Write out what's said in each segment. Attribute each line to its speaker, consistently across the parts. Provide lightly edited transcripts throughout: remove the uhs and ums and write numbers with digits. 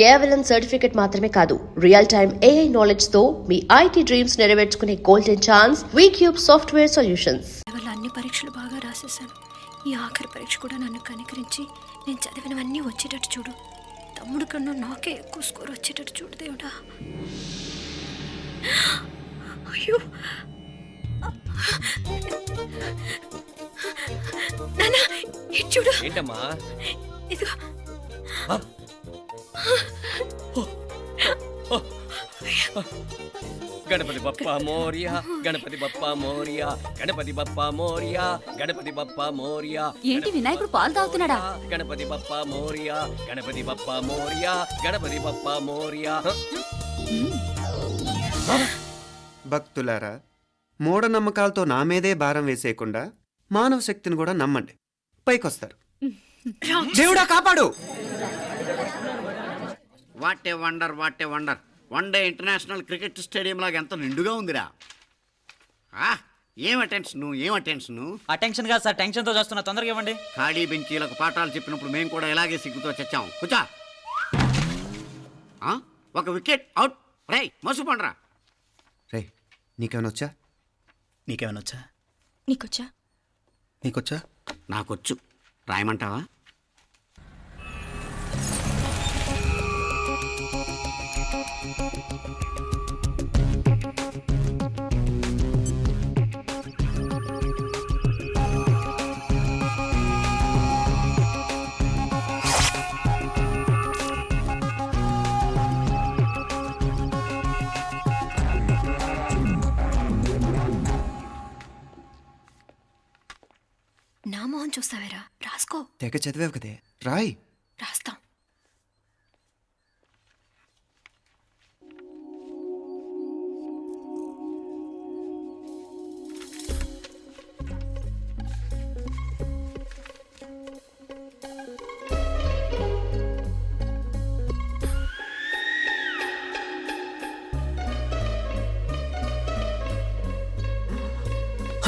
Speaker 1: కేవలం సర్టిఫికెట్ మాత్రమే కాదు, రియల్ టైమ్ AI నాలెడ్జ్ తో మీ IT డ్రీమ్స్ నెరవేర్చుకునే golden chance VCube software solutions.
Speaker 2: అన్ని పరీక్షలు బాగా రాసేసాను. ఈ ఆఖరి పరీక్ష కూడా నన్ను కనికరించి నేను చదివినవన్నీ వచ్చేటట్టు చూడు. తమ్ముడు కన్నా నాకే ఎక్కువ స్కోర్ వచ్చేటట్టు చూడు దేవుడా. అయ్యో నాన్న, ఇది చూడు.
Speaker 3: ఏంటమ్మా?
Speaker 2: ఇదిగో.
Speaker 3: గణపతి బప్పా మోరియా, గణపతి బప్పా మోరియా, గణపతి బప్పా మోరియా, గణపతి బప్పా మోరియా.
Speaker 2: ఏంటి వినాయకుడు పాలు తాగుతున్నాడా?
Speaker 3: గణపతి బప్పా మోరియా, గణపతి బప్పా మోరియా, గణపతి బప్పా మోరియా.
Speaker 4: భక్తులారా, మూఢనమ్మకాలతో నా మీదే భారం వేసేయకుండా మానవ శక్తిని కూడా నమ్మండి, పైకొస్తారు. దేవుడా కాపాడు.
Speaker 5: What a wonder, what a wonder. One day international cricket stadium లాగా ఎంత నిండుగా ఉందిరా. ఏం అటెన్షను, ఏం అటెన్షను.
Speaker 6: అటెన్షన్ కాదు సార్, టెన్షన్తో చేస్తున్నా. తొందరగా ఇవ్వండి.
Speaker 5: ఖాళీ బెంచీలకు పాఠాలు చెప్పినప్పుడు మేము కూడా ఇలాగే సిగ్గుతో చచ్చాం. కూర్చో. ఒక వికెట్ అవుట్. రే మసు పండ్రా.
Speaker 4: రే నీకేమైనా వచ్చా?
Speaker 6: నీకేమైనా వచ్చా?
Speaker 2: నీకొచ్చా?
Speaker 6: నీకొచ్చా?
Speaker 5: నాకొచ్చు. రాయమంటావా?
Speaker 2: నా మోహన్ చూస్తావేరా, రాసుకో.
Speaker 4: తెగ చదివావు కదే, రాయ్.
Speaker 2: రాస్తాం.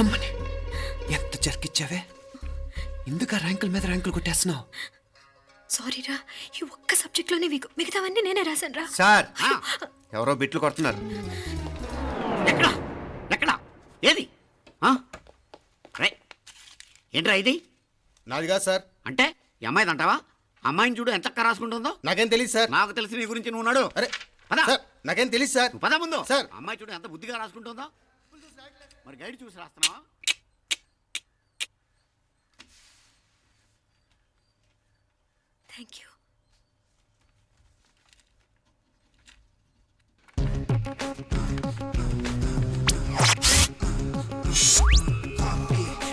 Speaker 4: అమ్మని ఎంత జరికిచ్చావే. ఎందుకు ర్యాంకుల మీద ర్యాంకులు కొట్టేస్తున్నావు?
Speaker 2: సారీరా, ఈ ఒక్క సబ్జెక్ట్లోనే మిగతావన్నీ నేనే రాశాను రా.
Speaker 4: సార్, ఎవరో బిట్లు కొడుతున్నారు.
Speaker 5: ఎక్కడా ఎక్కడా ఏది? ఏంట్రా ఇది?
Speaker 7: నాది కాదు సార్.
Speaker 5: అంటే ఈ అమ్మాయిది అంటావా? అమ్మాయిని చూడు ఎంత చక్కగా రాసుకుంటుందో.
Speaker 7: నాకేం తెలియదు సార్.
Speaker 5: నాకు తెలిసి నీ గురించి నువ్వు నాడు.
Speaker 7: అరే
Speaker 5: పదా
Speaker 7: సార్, నాకేం తెలియదు సార్.
Speaker 5: పదా ముందు.
Speaker 7: సార్,
Speaker 5: అమ్మాయి చూడు ఎంత బుద్ధిగా రాసుకుంటుందో. మరి గైడ్ చూసి రాస్తున్నావా?
Speaker 2: Thank you.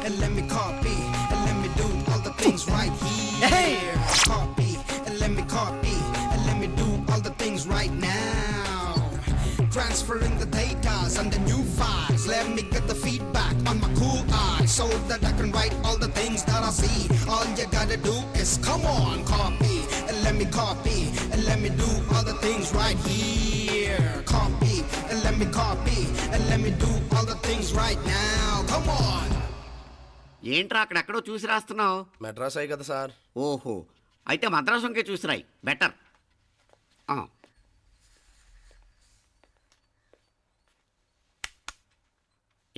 Speaker 8: And let me copy, and let me do all the things right here. Copy, and let me copy, and let me do all the things right now. Transferring the data and the new files. Let me get the feedback on my cool eyes so that I can write all the things that I see. All you gotta do is come on, copy, and let me copy, and let me do all the things right here. Copy, and let me copy, and let me do all the things right now. Come on.
Speaker 5: ఏంట్రా అక్కడెక్కడో చూసి రాస్తున్నావు?
Speaker 7: మెడ్రాస్ అయ్యి కదా sir.
Speaker 5: ఓహో, అయితే మద్రాసుకే చూసి రాయి, better.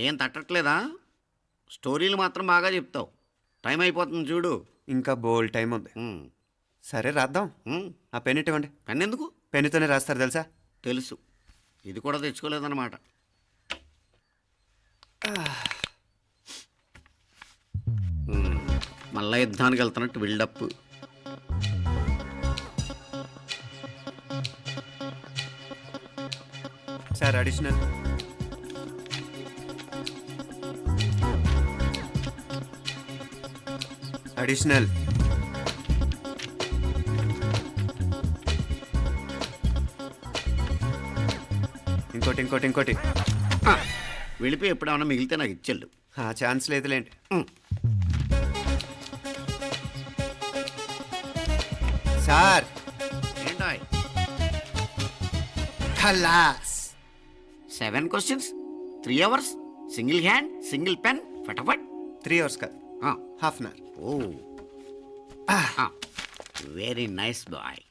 Speaker 5: ఏం తట్టట్లేదా? స్టోరీలు మాత్రం బాగా చెప్తావు. టైం అయిపోతుంది చూడు.
Speaker 4: ఇంకా బోల్డ్ టైం ఉంది. సరే రాద్దాం. ఆ పెన్ ఇవ్వండి.
Speaker 5: పెన్ ఎందుకు?
Speaker 4: పెన్నుతోనే రాస్తారు తెలుసా?
Speaker 5: తెలుసు. ఇది కూడా తెచ్చుకోలేదన్నమాట. మళ్ళా యుద్ధానికి వెళ్తున్నట్టు బిల్డప్.
Speaker 4: Sir additional. అడిషనల్. ఇంకోటి ఇంకోటి ఇంకోటి.
Speaker 5: వెళ్ళిపోయి ఎప్పుడేమన్నా మిగిలితే నాకు ఇచ్చెళ్ళు.
Speaker 4: ఛాన్స్ లేదులేండి. సార్
Speaker 5: ఏంటో
Speaker 4: ఖలాస్.
Speaker 5: 7 questions, 3 hours, single hand, single pen, ఫటాఫట్.
Speaker 4: 3 hours కాదు, half an hour.
Speaker 5: Oh very nice boy.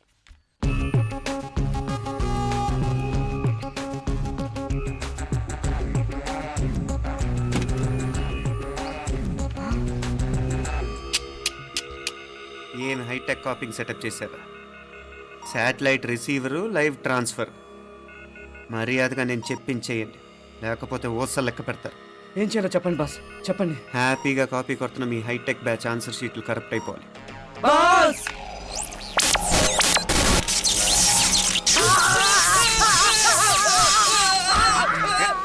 Speaker 4: Copying setup చేశారు. Satellite receiver, live transfer. మర్యాదగా నేను చెప్పించేయండి, లేకపోతే ఓసలు లెక్క పెడతారు.
Speaker 3: ఏం చేయాలో చెప్పండి బాస్, చెప్పండి.
Speaker 4: హ్యాపీగా కాపీ కొడుతున్న మీ హైటెక్ బ్యాచ్ ఆన్సర్ షీట్లు కరెక్ట్ అయిపోవాలి.
Speaker 3: బాస్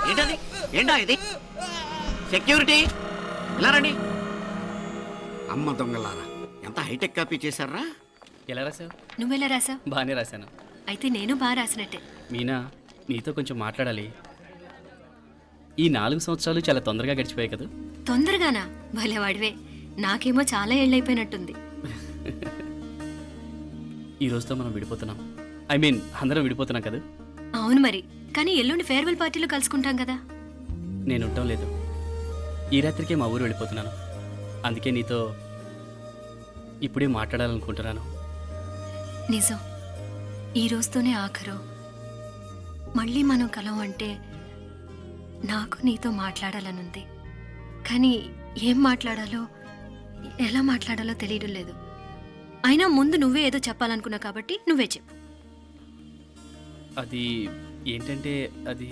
Speaker 5: ఏంటది? ఏంటా ఇది? సెక్యూరిటీ ఇలా రండి. అమ్మ దొంగలారా, ఎంత హైటెక్ కాపీ చేశారా?
Speaker 9: ఎలా రాసావు?
Speaker 2: నువ్వెలా రాసావు?
Speaker 9: బాగానే రాశాను.
Speaker 2: అయితే నేను బాగా రాసినట్టే.
Speaker 9: మీనా, నీతో కొంచెం మాట్లాడాలి. ఈ 4 సంవత్సరాలు చాలా తొందరగా గడిచిపోయాయి కదా.
Speaker 2: తొందరగానా? భలేవాడివే. నాకేమో చాలా ఏళ్ళైపోయినట్టుంది.
Speaker 9: ఈ రోజుతో మనం విడిపోతున్నాం. ఐ మీన్ అందరం విడిపోతున్నాం కదా.
Speaker 2: అవును మరి, కానీ ఎల్లుండి ఫేర్వెల్ పార్టీలో కలుసుకుంటాం కదా.
Speaker 9: నేను ఉండటం లేదు. ఈ రాత్రికే మా ఊరు వెళ్ళిపోతున్నాను. అందుకే నీతో ఇప్పుడే మాట్లాడాలనుకుంటున్నాను.
Speaker 2: నిజం, ఈ రోజుతోనే ఆఖరు. మళ్ళీ మనం కలం అంటే నాకు నీతో మాట్లాడాలనుంది. కానీ ఏం మాట్లాడాలో, ఎలా మాట్లాడాలో తెలియడం లేదు. అయినా ముందు నువ్వే ఏదో చెప్పాలనుకున్నావు కాబట్టి నువ్వే చెప్పు.
Speaker 9: అది ఏంటంటే అది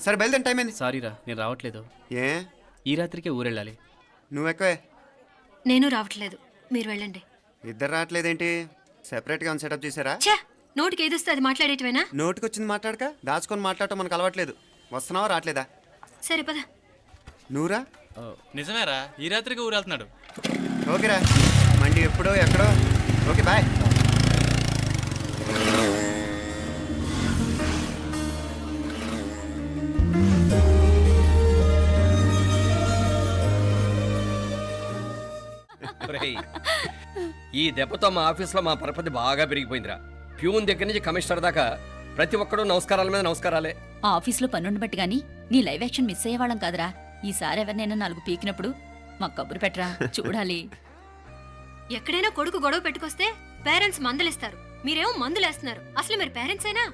Speaker 4: సరే బయలుదేరి, టైం అయింది.
Speaker 9: సారీరా, నేను రావట్లేదు.
Speaker 4: ఏ
Speaker 9: ఈ రాత్రికే ఊరెళ్ళాలి.
Speaker 4: నువ్వు ఎక్కువే.
Speaker 2: నేను రావట్లేదు, మీరు వెళ్ళండి.
Speaker 4: ఇద్దరు రావట్లేదేంటి? సెపరేట్గా ఏమైనా సెటప్ చేశారా?
Speaker 2: ఛే, నోటికి ఏదొస్తే అది మాట్లాడేటివేనా?
Speaker 4: నోటికొచ్చింది మాట్లాడక దాచుకొని మాట్లాడటం మనకు అలవాట్లేదు. వస్తున్నావా రావట్లేదా?
Speaker 2: సరే పద.
Speaker 4: నువ్వురా.
Speaker 10: నిజమేరా, ఈ రాత్రికి ఊరు వెళ్తున్నాడు.
Speaker 4: ఓకేరా, మండి ఎప్పుడో ఎక్కడో. Okay bye.
Speaker 3: ఒరేయ్, ఈ దెబ్బతో మా ఆఫీస్లో మా పరపతి బాగా పెరిగిపోయిందిరా. ప్యూన్ దగ్గర నుంచి కమిషనర్ దాకా ప్రతి ఒక్కడు నమస్కారాల మీద నమస్కారాలే.
Speaker 11: ఆ ఆఫీస్లో పనుండి బట్టి గాని నీ లైవ్ యాక్షన్ మిస్ అయ్యేవాళ్ళం కాదురా. ఈసారి ఎవరినైనా 4 పీకినప్పుడు మాకు కబురు పెట్టరా, చూడాలి.
Speaker 2: ఎక్కడైనా కొడుకు గొడవ పెట్టుకొస్తే పేరెంట్స్ మందలిస్తారు, మీరేమో మందులేస్తున్నారు. అసలు మీరు పేరెంట్స్ అయినా?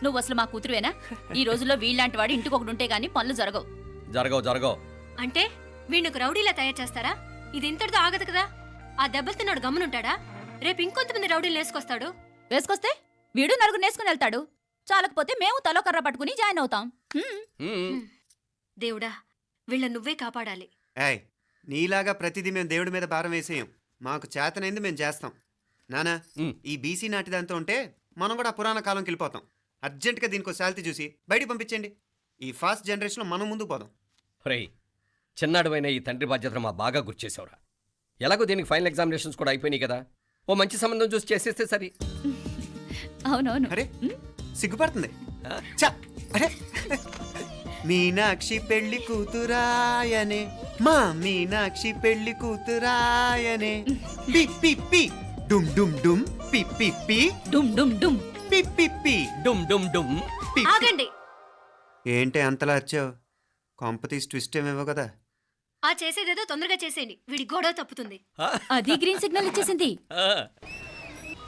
Speaker 11: నువ్వు అసలు మా కూతురువేనా? ఈ రోజుల్లో వీళ్ళలాంటి వాడు ఇంటికి ఒకటి ఉంటే గానీ పనులు జరగవు.
Speaker 3: జరగవు.
Speaker 2: అంటే వీణ్ణకు రౌడీలా తయారు చేస్తారా? ఇది ఇంతటితో ఆగదు కదా. ఆ దెబ్బలు తిన్నాడు గమ్మునుంటాడా? రేపు ఇంకొంతమంది రౌడీలు వేసుకొస్తాడు.
Speaker 11: వేసుకొస్తే వీడు 4 నేసుకుని వెళ్తాడు. చాలకపోతే మేము తలో కర్ర పట్టుకుని జాయిన్ అవుతాం.
Speaker 2: దేవుడా, వీళ్ళ నువ్వే కాపాడాలి.
Speaker 4: ఏయ్, నీలాగా ప్రతిదీ మేము దేవుడి మీద భారం వేసేయం. మాకు చేతనైంది మేము చేస్తాం. నానా, ఈ బీసీ నాటి దాంతో ఉంటే మనం కూడా పురాణ కాలంకి వెళ్ళిపోతాం. అర్జెంటుగా దీనికి శాలిటీ చూసి బయటికి పంపించండి. ఈ ఫాస్ట్ జనరేషన్లో మనం ముందుకు పోదాం.
Speaker 3: ఒరేయ్, చిన్నాడువైన ఈ తండ్రి బాధ్యతను మా బాగా గుర్చేసావురా. ఎలాగో దీనికి ఫైనల్ ఎగ్జామినేషన్స్ కూడా అయిపోయినాయి కదా. ఓ మంచి సంబంధం చూసి చేసేస్తే సరి.
Speaker 11: అవునవును.
Speaker 4: అరే సిగ్గుపడుతుంది. చ, అరే మీనాక్షి పెళ్లి కూతురాయనే, మా మీనాక్షి పెళ్లి కూతురాయనే. పి పి పి డుమ్ డుమ్ డుమ్, పి పి పి
Speaker 11: డుమ్ డుమ్ డుమ్,
Speaker 4: పి పి పి
Speaker 3: డుమ్ డుమ్ డుమ్.
Speaker 4: పి.
Speaker 2: ఆగండి.
Speaker 4: ఏంటి అంతలా వచ్చావు? కాంపతీస్ ట్విస్ట్ ఏమేవో కదా.
Speaker 2: ఆ చేసేదేదో తొందరగా చేసేయండి, వీడి గొడవ తప్పుతుంది.
Speaker 11: అది గ్రీన్ సిగ్నల్ ఇచ్చేసింది.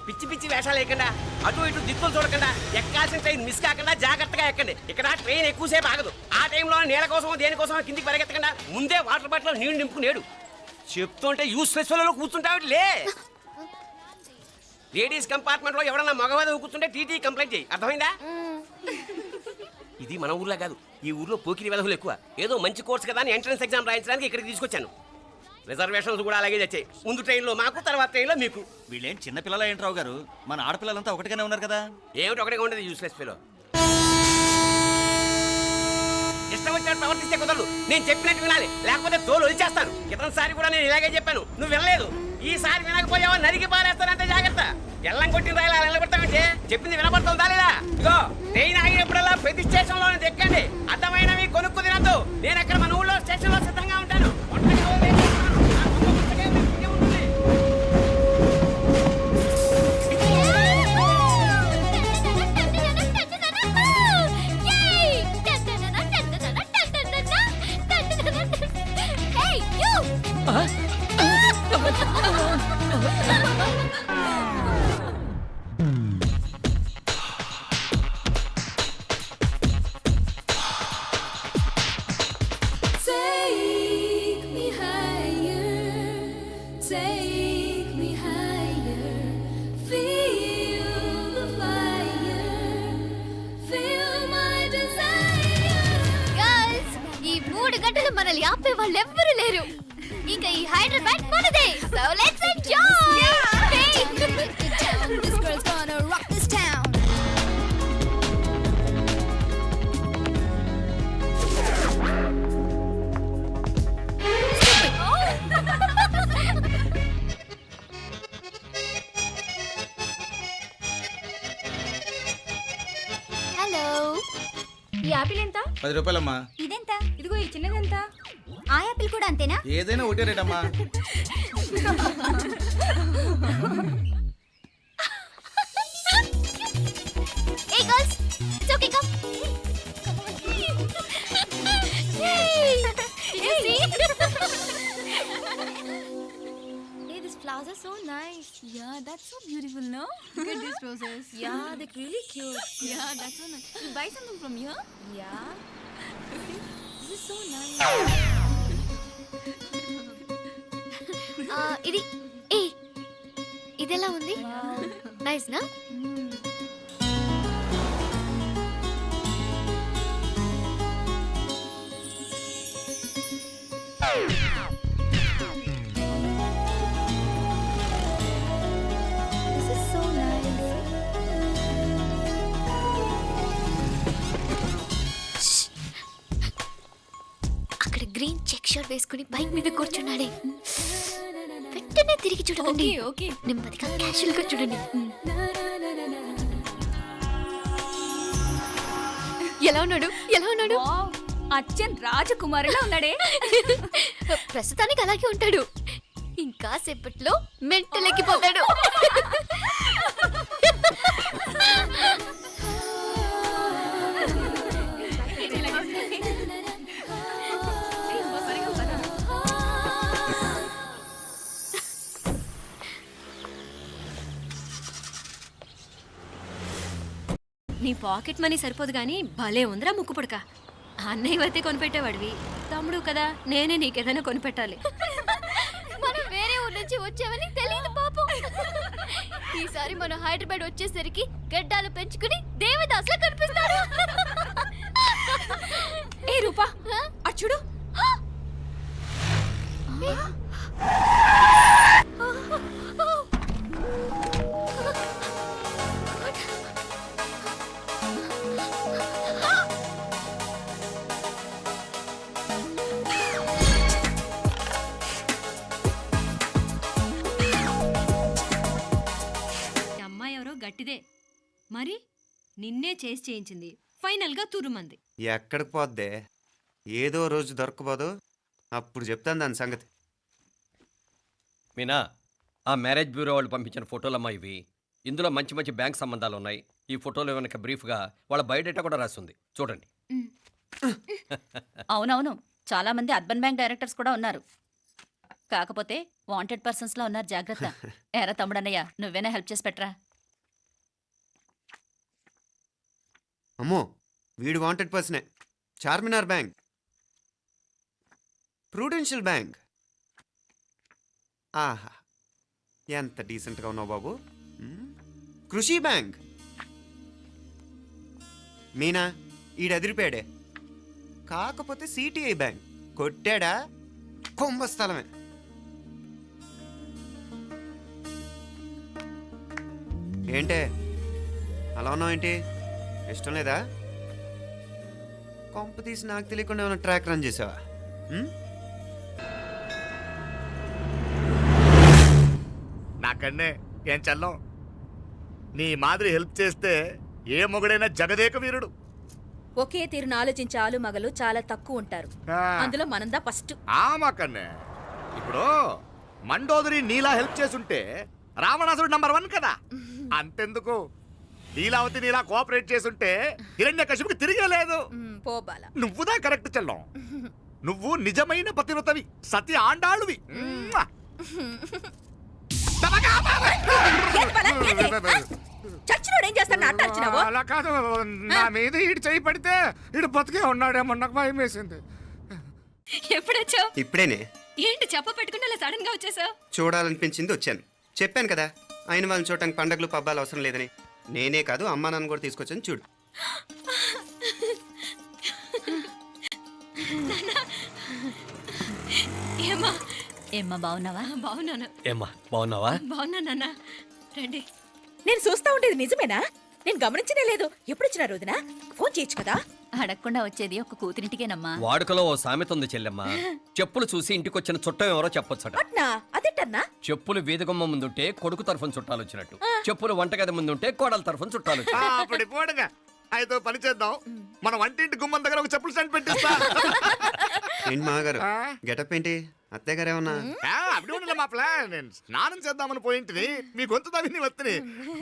Speaker 3: పిచ్చి పిచ్చి వేషాలు లేకుండా, అటు ఇటు దిక్కులు చూడకుండా, ఎక్కాల్సిన ట్రైన్ మిస్ కాకుండా జాగ్రత్తగా ఎక్కండి. ఇక్కడ ట్రైన్ ఎక్కువసేపు ఆగదు. ఆ టైంలో నీళ్ళ కోసం దేనికోసం కిందికి పరిగెత్తకుండా ముందే వాటర్ బాటిల్ నీళ్లు నింపుకునేడు. చెప్తుంటే యూస్లెస్ లో కూర్చుంటావు. లే, లేడీస్ కంపార్ట్మెంట్ లో ఎవడన్నా మగవాది కూర్చుంటే టీటీ కంప్లైంట్ చేయి. అర్థమైందా? ఇది మన ఊర్లో కాదు, ఈ ఊర్లో పోకిరి వెధవులు ఎక్కువ. ఏదో మంచి కోర్స్ కదా అని ఎంట్రన్స్ ఎగ్జామ్ రాయించడానికి ఇక్కడికి తీసుకొచ్చాను. రిజర్వేషన్స్ కూడా అలాగే తెచ్చాయి. ముందు ట్రైన్లో మాకు, తర్వాత ట్రైన్లో మీకు.
Speaker 6: వీళ్ళేం చిన్న పిల్లలు ఏంటి రావు గారు? మన ఆడపిల్లలంతా ఒకటిగానే ఉన్నారు కదా.
Speaker 3: ఏమిటి ఒకటిగా ఉండేది యూస్లెస్ ఫెలో. ఇష్టం వచ్చినట్టు ప్రవర్తిస్తే కుదరదు. నేను చెప్పినట్టు వినాలి, లేకపోతే తోలు వదిలేస్తాను. క్రితంసారి కూడా నేను ఇలాగే చెప్పాను, నువ్వు వినలేదు. ఈసారి వినకపోయావా నరికి పారేస్తానంటే జాగ్రత్త. ఎల్లం కొట్టిన రాయలా నిలబడతామంటే చెప్పింది వినపడుతుందా లేదా? ఇగో ట్రైన్ ఆగినప్పుడల్లా ప్రతి స్టేషన్ లో ఎక్కండి. అర్థమైనవి కొనుక్కు తినద్దు. నేను అక్కడ మన ఊళ్ళో స్టేషన్ లో సిద్ధంగా ఉంటాను.
Speaker 12: గంటలు మనల్ని ఆపే వాళ్ళు ఎవ్వరూ లేరు. ఇంకా ఈ హైదరాబాద్ మనదే. So let's enjoy. This girl's gonna rock this town. Hello, ఈ యాపిల్ ఎంత?
Speaker 7: 10 రూపాయలమ్మా.
Speaker 12: ఇదెంత? ఇదిగో ఈ చిన్నదెంత? ఆ యాపిల్ కూడా అంతేనా?
Speaker 7: ఏదైనా ఒకటే రేట్ అమ్మా.
Speaker 12: Hey girls, it's okay, come. Yay! Did you see? Hey, these flowers are so nice. Yeah, that's so beautiful, no? Look at these roses. Yeah, they're really cute. Yeah, that's so nice. You buy something from here? Yeah. This is so nice. ఇది ఎలా ఉంది? Nice నా? This is so nice. అక్కడ green check shirt వేసుకుని bike మీద కూర్చున్నాడే. వెంటనే తిరిగి చూడకండి. ఓకే, నెమ్మదిగా క్యాషువల్ గా చూడండి. ఎలా ఉన్నాడు? ఎలా ఉన్నాడు?
Speaker 11: అచ్చన్ రాజకుమారిలా ఉన్నాడే.
Speaker 12: ప్రస్తుతానికి అలాగే ఉంటాడు. ఇంకా సేపట్లో మెంటల్ ఎక్కిపోతాడు.
Speaker 2: నీ పాకెట్ మనీ సరిపోదు కానీ భలే ఉందిరా ముక్కు పుడక. అన్నయ్య అయితే కొనిపెట్టేవాడివి, తమ్ముడు కదా నేనే నీకేదైనా కొనిపెట్టాలి.
Speaker 12: మనం వేరే ఊరు నుంచి వచ్చామని తెలియదు పాపం. ఈసారి మనం హైదరాబాద్ వచ్చేసరికి గడ్డాలు పెంచుకుని దేవదాసులా కనిపిస్తారు.
Speaker 11: ఏ రూపా, అటు చూడు.
Speaker 2: గట్టిదే మరి, నిన్నే చేసి చేయించింది. ఫైనల్ గా తురుమంది.
Speaker 4: ఎక్కడికి పోద్దే? ఏదో రోజు దొరకపోదు, అప్పుడు చెప్తాను దాని సంగతి.
Speaker 3: మీనా, ఆ మ్యారేజ్ బ్యూరో వాళ్ళు పంపించిన ఫోటోలమ్మా ఇవి. ఇందులో మంచి మంచి బ్యాంక్ సంబంధాలు ఉన్నాయి. ఈ ఫోటోలో వెనక బ్రీఫ్గా వాళ్ళ బయోడేటా కూడా రాస్తుంది, చూడండి.
Speaker 11: అవునవును, చాలా మంది అర్బన్ బ్యాంక్ డైరెక్టర్స్ కూడా ఉన్నారు. కాకపోతే వాంటెడ్ పర్సన్స్ లో ఉన్నారు, జాగ్రత్త. ఎరా తమ్ముడన్నయ్య, నువ్వేనా హెల్ప్ చేసి పెట్టరా?
Speaker 4: అమ్మో, వీడు వాంటెడ్ పర్సనే. Charminar bank, prudential bank. ఆహా, ఎంత డీసెంట్గా ఉన్నావు బాబు. కృషి బ్యాంక్. మీనా, ఈడు ఎదిరిపోయాడే. కాకపోతే సిటిఐ బ్యాంక్ కొట్టాడా కుంభస్థలమే. ఏంటే అలా ఉన్నావు? ఏంటి ఇష్టం లేదా? కొంప తీసి నాకు తెలియకుండా ఏమైనా ట్రాక్ రన్ చేసావా?
Speaker 7: నాకన్నే ఏం చల్లం. నీ మాదిరి హెల్ప్ చేస్తే ఏ మొగుడైనా జగదేక వీరుడు.
Speaker 11: ఒకే తీరును ఆలోచించే ఆలు మగలు చాలా తక్కువ ఉంటారు. అందులో మనందా ఫస్ట్.
Speaker 7: మాకన్నే ఇప్పుడు మండోదరి నీలా హెల్ప్ చేసుంటే రావణాసుడు నంబర్ 1 కదా. అంతెందుకు, లీలావతి నీలా కోఆపరేట్ చేసుంటే హిరణ్యకశిపుకి తిరిగే లేదు. నువ్వుదా కరెక్ట్ చెల్లం. నువ్వు నిజమైన పతివ్రతవి, సతి ఆండాళ్ళువి. అలా కాదు, నా మీద ఈడు చేయి పడితే ఈడు బతికే ఉన్నాడేమో నాకు భయం వేసింది.
Speaker 2: ఎప్పుడొచ్చావు?
Speaker 4: ఇప్పుడేనే.
Speaker 2: ఏంటి చెప్ప పెట్టుకుంటే సడన్ గా వచ్చేసావు?
Speaker 4: చూడాలనిపించింది, వచ్చాను. చెప్పాను కదా, అయిన వాళ్ళని చూడటానికి పండగలు పబ్బాలు అవసరం లేదని. నేనే కాదు, అమ్మా నాన్న కూడా తీసుకొచ్చాను, చూడు.
Speaker 2: ఏమ్మా
Speaker 11: ఏమ్మా బాగున్నావా?
Speaker 2: బాగున్నాను.
Speaker 10: ఏమ్మా బాగున్నావా?
Speaker 2: బాగున్నానన్నా. రండి.
Speaker 12: నేను చూస్తా ఉండేది నిజమేనా? నేను గమనించనే లేదు. ఎప్పుడొచ్చినా రోజున ఫోన్ చేయొచ్చు కదా.
Speaker 11: అడగకుండా వచ్చేది ఒక కూతురింటికేనమ్మా.
Speaker 3: వాడుకలో ఓ సామెత ఉంది చెల్లెమ్మ. చెప్పులు చూసి ఇంటికొచ్చిన చుట్టం ఎవరో చెప్పొచ్చట.
Speaker 12: అట్నా అదేటన్నా?
Speaker 3: చెప్పులు వీధగుమ్మ ముందుంటే కొడుకు తరఫున చుట్టాలు వచ్చినట్టు, చెప్పులు వంటగది ముందుంటే కోడల తరఫున చుట్టాలు వచ్చినట్టు.
Speaker 7: అప్పుడు పోడుగా అయితే పని చేద్దాం. మన వంటింటి గుమ్మం దగ్గర ఒక చెప్పులు స్టాండ్ పెట్టిస్తా.
Speaker 4: ఏంటి మామగారు గెటప్ ఏంటి? అత్తయ్య గారు ఏమన్నా?
Speaker 7: అప్పుడు ఉండలే మా ప్లాన్. నేను స్నానం చేద్దామని పోయింటిని, మీ గొంతు తవ్వి వస్తుంది.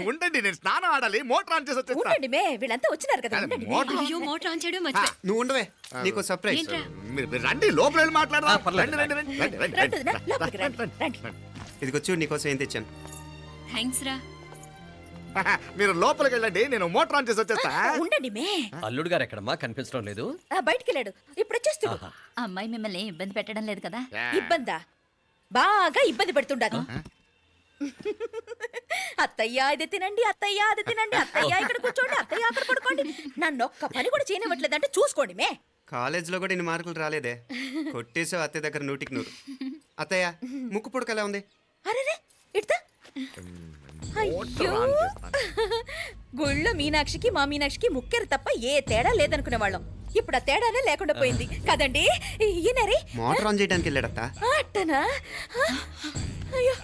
Speaker 7: ఉండండి, నేను స్నానం ఆడాలి, మోటార్ ఆన్ చేసి వచ్చేస్తా.
Speaker 12: ఉండండి మే, వీళ్ళంతా వచ్చినారు కదా. ఉండండి మే.
Speaker 7: మోటార్
Speaker 2: అయ్యో మోటార్ ఆన్ చేయడం మర్చిపోయా.
Speaker 4: నువ్వు ఉండవే, నీకు సర్ప్రైజ్.
Speaker 2: ఏంట్రా?
Speaker 7: మీరు రండి, లోపల వెళ్ళి మాట్లాడదాం.
Speaker 3: పర్లేదు.
Speaker 7: రండి, రండి, రండి, రండి, రండి,
Speaker 12: రండి వదినా,
Speaker 7: రండి,
Speaker 12: లోపలికి రండి,
Speaker 7: రండి,
Speaker 12: రండి.
Speaker 4: ఇదిగో చూడు నీకోసం ఏం తెచ్చాను.
Speaker 2: థ్యాంక్స్ రా.
Speaker 7: మీరు లోపలికి వెళ్ళండి, నేను మోటార్ ఆన్ చేసి వచ్చేస్తా.
Speaker 12: ఉండండి మే.
Speaker 3: అల్లుడు గారు ఎక్కడమ్మా కనిపించడం లేదు?
Speaker 12: బయటికి వెళ్ళాడు, ఇప్పుడు వచ్చేస్తాడు.
Speaker 11: అమ్మాయి మిమ్మల్ని ఇబ్బంది పెట్టడం లేదు కదా?
Speaker 12: ఇబ్బందా? బాగా ఇబ్బంది పెడుతుండదు. అత్తయ్య ఇది తినండి, అత్తయ్య అది తినండి, అత్తయ్య ఇక్కడ కూర్చోండి, అత్తయ్య అక్కడ పడుకోండి. నన్ను ఒక్క పని కూడా చేయనివ్వట్లేదంటే చూసుకోండి మే.
Speaker 4: కాలేజీలో కూడా ఇన్ని మార్కులు రాలేదే. కొట్టేసావు అత్తయ్య దగ్గర 100కి 100. అత్తయ్య ముక్కు పుడక ఎలా ఉంది?
Speaker 12: అరే ఇడతా. అయ్యో, గుళ్ళో మీనాక్షికి మా మీనాక్షికి ముక్కెరు తప్ప ఏ తేడా లేదనుకునే వాళ్ళం. ఇప్పుడు ఆ తేడానే లేకుండా పోయింది కదండి. ఈయనరి
Speaker 4: మోటార్ ఆన్ చేయడానికి వెళ్ళాడత్త.
Speaker 12: అట్టనా? అయ్యో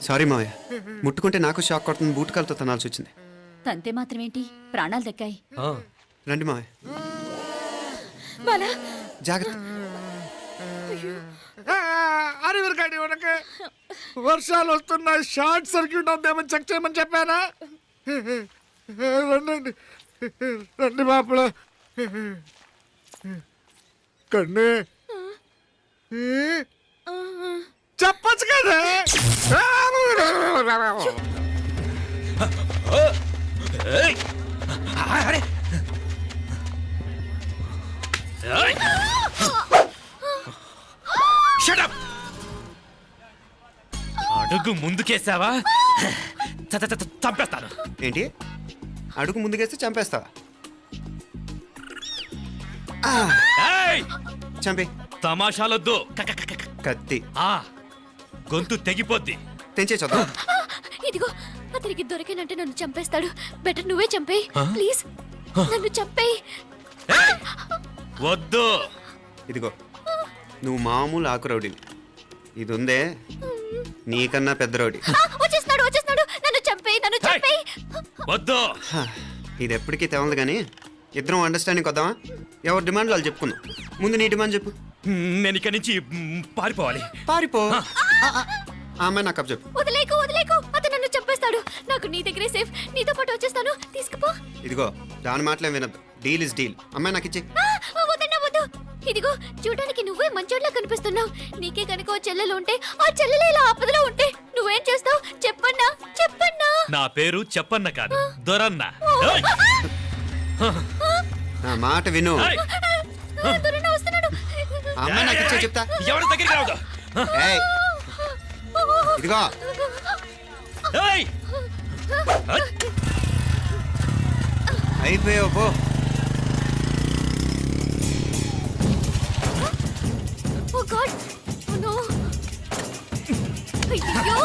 Speaker 4: సారీ మావయ్య, ముట్టుకుంటే నాకు షాక్ కొడుతుంది. బూటకాలతో తనాల్సి వచ్చింది.
Speaker 11: తంతే మాత్రమేంటి, ప్రాణాలు దక్కాయి.
Speaker 4: రండి మావయ్య,
Speaker 12: బాలా
Speaker 4: జాగ్రత్త.
Speaker 7: అరవిరకాడి ఉనకే వర్షాలు వస్తున్నాయి, షార్ట్ సర్క్యూట్ అవుతామని చెక్ చేయమని చెప్పానా? రండి రండి మాపల కన్ను చెప్పచ్చు కదా.
Speaker 10: అడుగు ముందుకేసావా చంపేస్తాను.
Speaker 4: ఏంటి? అడుగు ముందుకేస్తే చంపేస్తావా?
Speaker 10: ఏయ్!
Speaker 4: చంపి.
Speaker 10: తమాషాలొద్దు.
Speaker 4: కత్తి
Speaker 10: గొంతు తెగిపోద్ది.
Speaker 4: తెంచే చూద్దాం.
Speaker 2: ఇదిగో అతనికి దొరికినంటే నన్ను చంపేస్తాడు. బెటర్ నువ్వే చంపేయి ప్లీజ్. నన్ను చంపేయి.
Speaker 10: ఏయ్! వద్దు.
Speaker 4: ఇదిగో నువ్వు మామూలు ఆకు రౌడీవి. ఇది ఉందే నీకన్నా పెద్ద రౌడీ.
Speaker 2: వచ్చేస్తున్నాడు వచ్చేస్తున్నాడు. నన్ను చంపేయి, నన్ను చంపేయి.
Speaker 10: వద్దు.
Speaker 4: ఇది ఎప్పటికీ తెవలదు కానీ ఇద్దరం అండర్స్టాండింగ్ వద్దామా? ఎవరి డిమాండ్లు వాళ్ళు చెప్పుకుందాం. ముందు నీ డిమాండ్ చెప్పు.
Speaker 10: నేను ఇక్కడి నుంచి పారిపోవాలి.
Speaker 4: పారిపో. ఆ అమ్మాయి నాకు చెప్పు.
Speaker 2: వదిలేకు వదిలేకు, అతను నన్ను చంపేస్తాడు. నాకు నీ దగ్గరే సేఫ్. నీతో పాటు వచ్చేస్తాను, తీసుకుపో.
Speaker 4: ఇదిగో దాని మాటలేం వినద్దు. Deal is deal. అమ్మాయి నాకు ఇచ్చి.
Speaker 2: వద్దన్నా వద్దు. ఇదిగో చూడడానికి నువ్వే మంచోట్లా కనిపిస్తున్నావు. నీకే కనుక ఓ చెల్లెలు ఉంటే, ఆ చెల్లెలు ఇలా ఆపదలో ఉంటే నువ్వేం చేస్తావు చెప్పన్నా? చెప్పన్నా.
Speaker 10: నా పేరు చెప్పన్న కాదు, దొరన్న. ఏయ్!
Speaker 4: నా మాట విను.
Speaker 10: ఏయ్!
Speaker 2: దొరన్న వస్తున్నాడు.
Speaker 4: ఆ అమ్మాయి నాకు ఇచ్చే చెప్తా.
Speaker 10: ఎవరి దగ్గరికి రావద్దు.
Speaker 4: ఏయ్, ఇదిగో
Speaker 10: ఏయ్!
Speaker 4: అయిపోయావు పో.
Speaker 2: Oh God! Oh no! అయ్యో!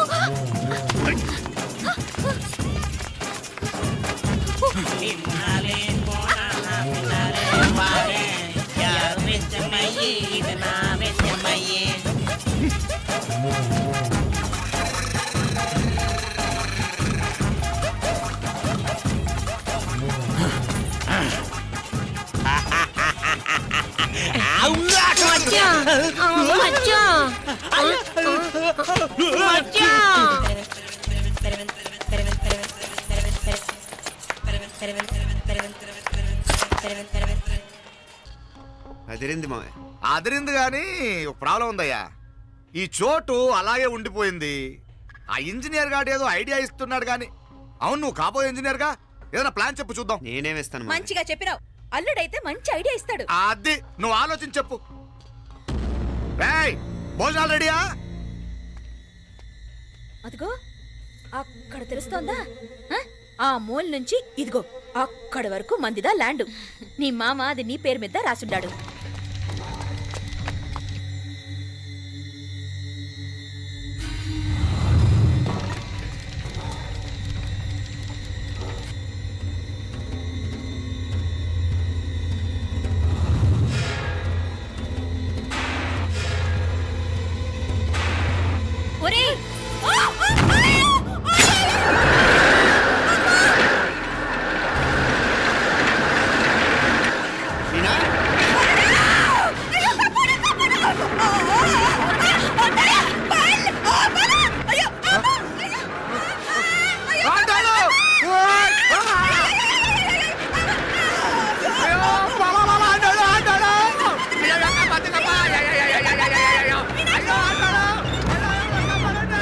Speaker 4: అదిరింది మావయ్య.
Speaker 7: అదిరింది కానీ ఒక ప్రాబ్లం ఉందయ్యా. ఈ చోటు అలాగే ఉండిపోయింది. ఆ ఇంజనీర్ గాడు ఏదో ఐడియా ఇస్తున్నాడు కానీ. అవును, నువ్వు కాబోయే ఇంజనీర్ గా ఏదైనా ప్లాన్ చెప్పు చూద్దాం.
Speaker 4: నేనేమిస్తాను
Speaker 12: మంచిగా చెప్పినావు. అల్లుడైతే మంచి ఐడియా ఇస్తాడు.
Speaker 7: అది నువ్వు ఆలోచించి చెప్పు. రేయ్, భోజనాలు రెడీయా?
Speaker 12: అదిగో అక్కడ తెలుస్తోందా? ఆ మూల నుంచి ఇదిగో అక్కడి వరకు మందిదా ల్యాండ్. నీ మామ అది నీ పేరు మీద రాసుండాడు. ఒరేయ్!
Speaker 4: మీనా
Speaker 7: ఆండాలు! ఓయ్! అయ్యో, బాబా, బాబా, ఆండాలు, ఆండాలు! అయ్యో, ఎక్క బతికప్పా! అయ్యో, అయ్యో, అయ్యో, అయ్యో, అయ్యో, అయ్యో! అయ్యో, ఆండాలు! అయ్యో, ఎక్క పడండి!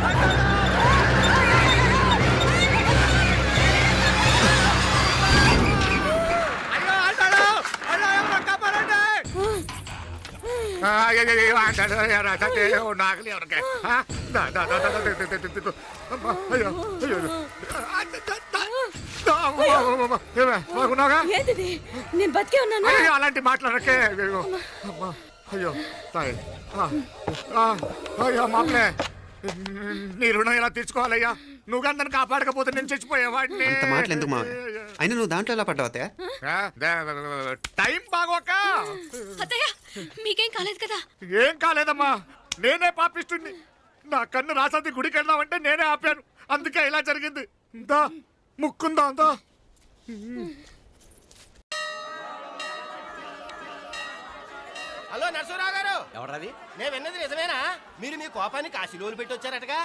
Speaker 7: ఆండాలు! అయ్యో, ఆండాలు! అయ్యో, ఎక్క పడండి! అయ్యో, ఆండాలు, అయ్యో, రాజాకి, ఓ నాగలి ఎవరికి? ఆ? దా, దా, దా, దా, దా, దా, దా, దా, దా. అమ్మా, అయ్యో, అయ్యో, ఆ, దా, దా, దా. దా, అమ్మా, అమ్మా, అమ్మా. ఏమే, బాగున్నావుగా?
Speaker 12: ఏంటిది? నేను బతికే ఉన్నాను.
Speaker 7: అయ్యో, అలాంటి మాట్లాడకే. అయ్యో, అమ్మా, అయ్యో, తాయి. ఆ, అయ్యో, మామలే, నీ రుణం ఎలా తీర్చుకోవాలయ్యా? నువ్వు అందరిని కాపాడకపోతే నేను చచ్చిపోయేవాడిని.
Speaker 4: అంత మాటలు ఎందుకు మావయ్య? అయినా నువ్వు దాంట్లో ఎలా పడ్డావు అత్తయ్య?
Speaker 7: టైం బాగోక.
Speaker 2: అత్తయ్య మీకేం కాలేదు కదా?
Speaker 7: ఏం కాలేదమ్మా, నేనే పాపిస్తుంది. నా కన్ను రాసాది గుడికి వెళ్దామంటే నేనే ఆపాను. అందుకే ఇలా జరిగింది. దా, ముక్కుందా దా.
Speaker 3: హలో నరసరావు గారు. ఎవరది? నేను విన్నది నిజమేనా? మీరు మీ కోపానికి కాశీలోలు పెట్టి వచ్చారటగా?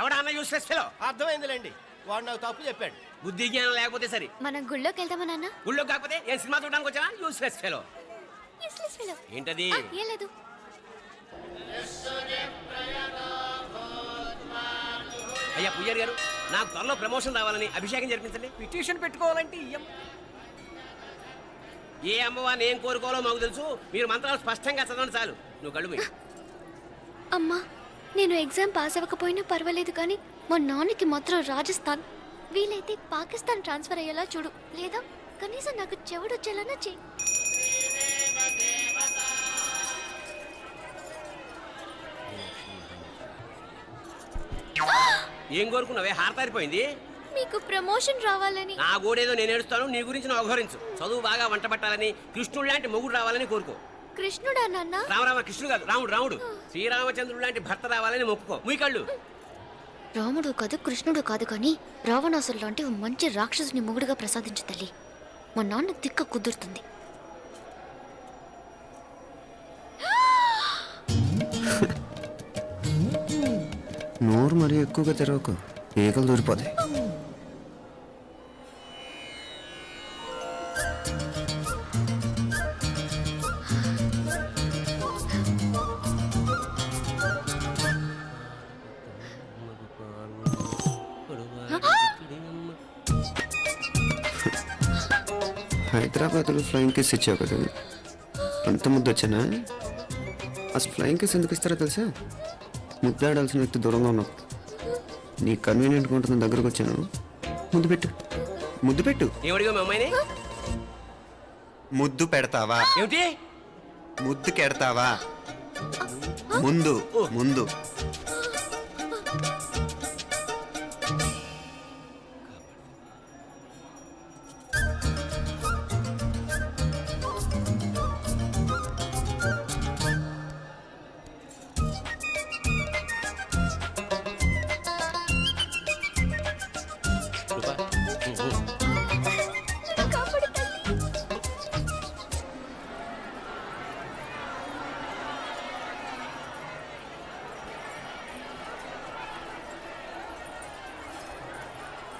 Speaker 3: ఎవడా అన్న యూస్లెస్ ఫెలో? అర్థమైందిలేండి, వాడు నాకు తప్పు చెప్పాడు. బుద్ధి జ్ఞానం లేకపోతే సరే.
Speaker 12: మనం గుళ్ళోకి వెళ్దామా నాన్న?
Speaker 3: గుళ్ళో కాకపోతే ఏం సినిమా చూడడానికి వచ్చావా? Useless fellow. ఏంటది?
Speaker 12: ఏం లేదు.
Speaker 3: అయ్యా పుయ్యర్ గారు, నాకు త్వరలో ప్రమోషన్ రావాలని అభిషేకం జరిపించండి. పిటిషన్ పెట్టుకోవాలంటే ఏ అమ్మవారిని ఏం కోరుకోవాలో మాకు తెలుసు. మీరు మంత్రాలు స్పష్టంగా చదవండి చాలు. నువ్వు కళ్ళు మూయి.
Speaker 12: అమ్మా, నేను ఎగ్జామ్ పాస్ అవ్వకపోయినా పర్వాలేదు, కానీ మా నాన్నకి మాత్రం రాజస్థాన్, వీలైతే పాకిస్తాన్ ట్రాన్స్ఫర్ అయ్యేలా చూడు. లేదా కనీసం నాకు చెవుడు వచ్చేలానా చెయ్యి.
Speaker 3: ఏం కోరుకున్నావే? హారతారిపోయింది.
Speaker 12: మీకు ప్రమోషన్ రావాలని.
Speaker 3: నా గోడేదో నేను ఏడుస్తాను, నీ గురించి నువ్వు అవహరించు. చదువు బాగా వంట పట్టాలని, కృష్ణుడు లాంటి మొగుడు రావాలని కోరుకో.
Speaker 12: కృష్ణుడా నాన్న?
Speaker 3: రామరామ కృష్ణుడు కాదు, రాముడు రాముడు. శ్రీరామచంద్రుడు లాంటి భర్త రావాలని మొక్కుకో. ముయ్యి కళ్ళు.
Speaker 12: రాముడు కాదు, కృష్ణుడు కాదు, కానీ రావణాసురు లాంటి ఓ మంచి రాక్షసుని మొగుడుగా ప్రసాదించు తల్లి. మా నాన్న తిక్క కుదురుతుంది.
Speaker 4: నోరు మరీ ఎక్కువగా తెరవకు, ఈగలు దూరిపోతాయి. హైదరాబాద్లో ఫ్లయింగ్ కిస్ ఇచ్చావు కదా, అంత ముద్దు వచ్చానా? అసలు ఫ్లయింగ్ కిస్ ఎందుకు ఇస్తారో తెలుసా? ముద్దాడాల్సిన వ్యక్తి దూరంగా ఉన్నావు. నీ కన్వీనియంట్గా ఉంటుంది, దగ్గరకు వచ్చాను. ముద్దు పెట్టు, ముద్దు పెట్టు.
Speaker 3: ఏమడిగా మీ అమ్మాయిని?
Speaker 4: ముద్దు పెడతావా?
Speaker 3: ఏమిటి?
Speaker 4: ముద్దు కెడతావా? ముందు ముందు.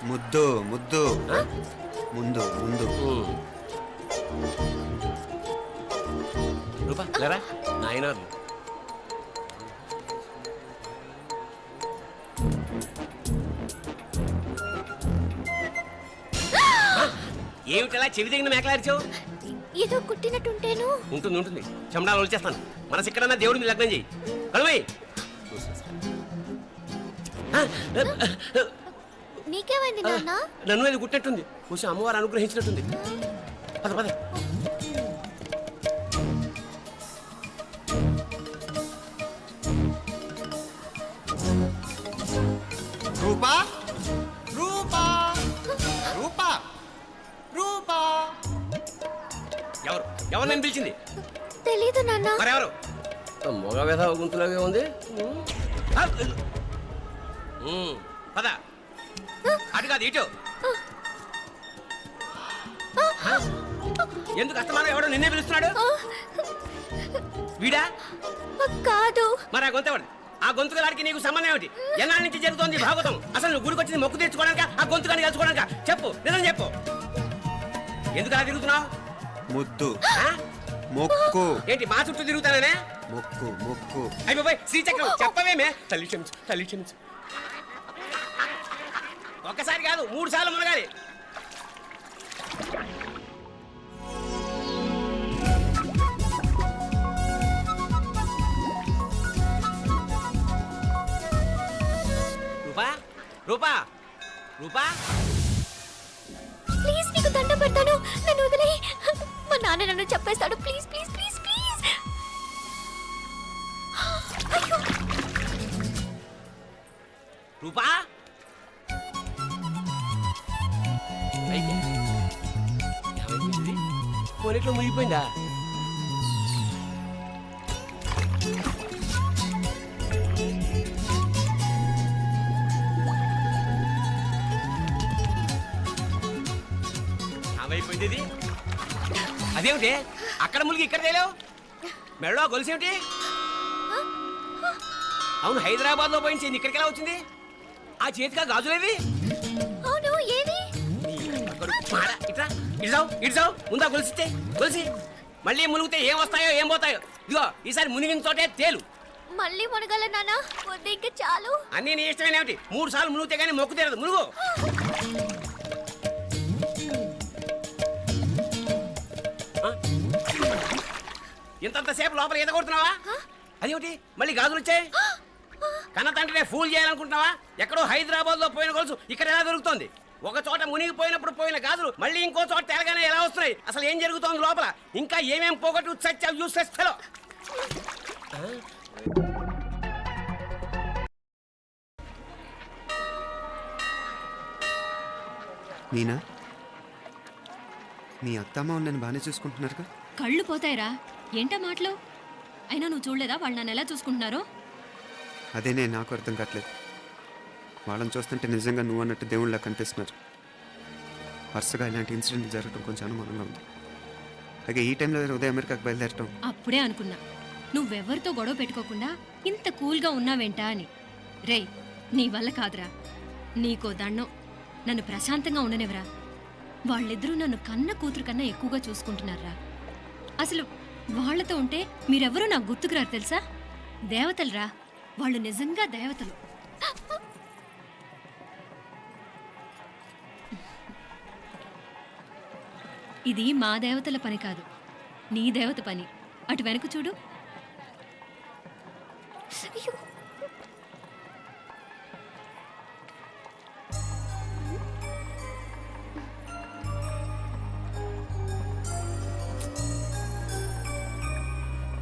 Speaker 4: ముద్దు ముద్దు ముందు ముందు.
Speaker 3: రూపా లేరా నాయన. ఏమిటలా చెవి దగ్గర మేకలారిచావు?
Speaker 12: ఏదో కుట్టినట్టుంటేను.
Speaker 3: ఉంటుంది ఉంటుంది, చెమడాలు వచ్చేస్తాను. మనసు ఎక్కడన్నా దేవుడి మీద లగ్నం చేయి. కలువై
Speaker 12: నీకేమైంది నాన్న?
Speaker 3: నన్ను అది గుట్టినట్టుంది, కొంచెం అమ్మవారు అనుగ్రహించినట్టుంది. పద పద.
Speaker 4: రూపా రూపా రూపా రూపా.
Speaker 3: ఎవరు ఎవరు నేను పిలిచింది?
Speaker 12: తెలీదు నాన్న.
Speaker 3: మరెవరు? మొగ వ్యధ గుంతులాగే ఉంది. పద. అటు కాదు ఇటు. ఎందుకు అస్తమానం ఎవడో నిన్నే పిలుస్తున్నాడు? వీడా
Speaker 12: కాదు.
Speaker 3: మరి ఆ గొంతు ఎవడు? ఆ గొంతుగాడికి నీకు సంబంధం ఏమిటి? ఎన్నాళ్ళ నుంచి జరుగుతోంది భాగవతం? అసలు నువ్వు గుడికి వచ్చింది మొక్కు తీర్చుకోవడానిక, ఆ గొంతుగాని కలుసుకోవడానిక? చెప్పు, నిజం చెప్పు. ఎందుకు అలా తిరుగుతున్నావు?
Speaker 4: ముద్దు మొక్కు.
Speaker 3: ఏంటి మా చుట్టూ తిరుగుతానే?
Speaker 4: మొక్కు మొక్కు.
Speaker 3: అయిపోయి శ్రీచక్రం చెప్పవేమే. తల్లి క్షమించు, తల్లి క్షమించు. ఒక్కసారి కాదు 3 సార్లు మునగాలి. రూపా రూపా రూపా,
Speaker 12: ప్లీజ్ నీకు దండం పెడతాను, నన్ను వదిలే. మా నాన్న నన్ను చెప్పేస్తాడు. Please please please please. అయ్యో.
Speaker 3: రూపా కొనిట్లో మునిగిపోయిందా? ఏమైపోయింది ఇది? అదేమిటి అక్కడ మునిగి ఇక్కడ తేలేవు? మెడలో గొలుసేమిటి? అవును, హైదరాబాద్ లో పోయించింది, ఇక్కడికి ఎలా వచ్చింది? ఆ చేతిగా గాజులేవి?
Speaker 12: అవును, ఏవి?
Speaker 3: ఇట్రా ఇడ్సావు ముందా గొలిసితే గొలిసి మళ్ళీ మునిగితే ఏం వస్తాయో ఏం పోతాయో. ఇదిగో ఈసారి మునిగిన తోటే తేలు.
Speaker 12: మళ్ళీ మునగల నాన్న, వద్దు ఇంకా చాలు.
Speaker 3: అన్నీ నీ ఇష్టమేనేమిటి? 3 సార్లు మునిగితే కానీ మొక్కు తీరదు. మునుగు. ఇంతంతసేపు లోపల ఈత కొడుతున్నావా? అదేమిటి మళ్ళీ గాజులు వచ్చాయి? కన్న తండ్రినే ఫూల్ చేయాలనుకుంటున్నావా? ఎక్కడో హైదరాబాద్ లో పోయిన గొలుసు ఇక్కడ ఎలా దొరుకుతుంది? ఒక చోట మునిగిపోయినప్పుడు పోయిన గాజులు మళ్ళీ ఇంకో చోట తేలగానే ఎలా వస్తున్నాయి? అసలు ఏం జరుగుతోంది లోపల? ఇంకా ఏమేం పోగొట్టు చచ్చావు యూస్లెస్ ఫెలో.
Speaker 4: మీనా, మీ అత్తమ్మ నన్ను బాగానే చూసుకుంటున్నారుగా?
Speaker 2: కళ్ళు పోతాయిరా, ఏంటా మాటలు? అయినా నువ్వు చూడలేదా వాళ్ళు నన్ను ఎలా చూసుకుంటున్నారో?
Speaker 4: అదేనే నాకు అర్థం కావట్లేదు. వాళ్ళని చూస్తుంటే నిజంగా నువ్వు అన్నట్టు దేవుళ్ళ కనిపిస్తున్నారు. వరుసగా ఇలాంటి ఇన్సిడెంట్ జరగడం కొంచెం అనుమానంగా ఉంది. అలాగే ఈ టైంలో ఉదయం అమెరికాకు బయలుదేరటం.
Speaker 2: అప్పుడే అనుకున్నా నువ్వెవరితో గొడవ పెట్టుకోకుండా ఇంత కూల్గా ఉన్నావేంటా అని. రేయ్, నీ వల్ల కాదురా. నీకో దండం, నన్ను ప్రశాంతంగా ఉండనివరా. వాళ్ళిద్దరూ నన్ను కన్న కూతురు కన్నా ఎక్కువగా చూసుకుంటున్నారా. అసలు వాళ్లతో ఉంటే మీరెవరూ నాకు గుర్తుకురారు తెలుసా? దేవతలరా వాళ్ళు, నిజంగా దేవతలు. ఇది మా దేవతల పని కాదు, నీ దేవత పని. అటు వెనక చూడు.
Speaker 12: అయ్యో.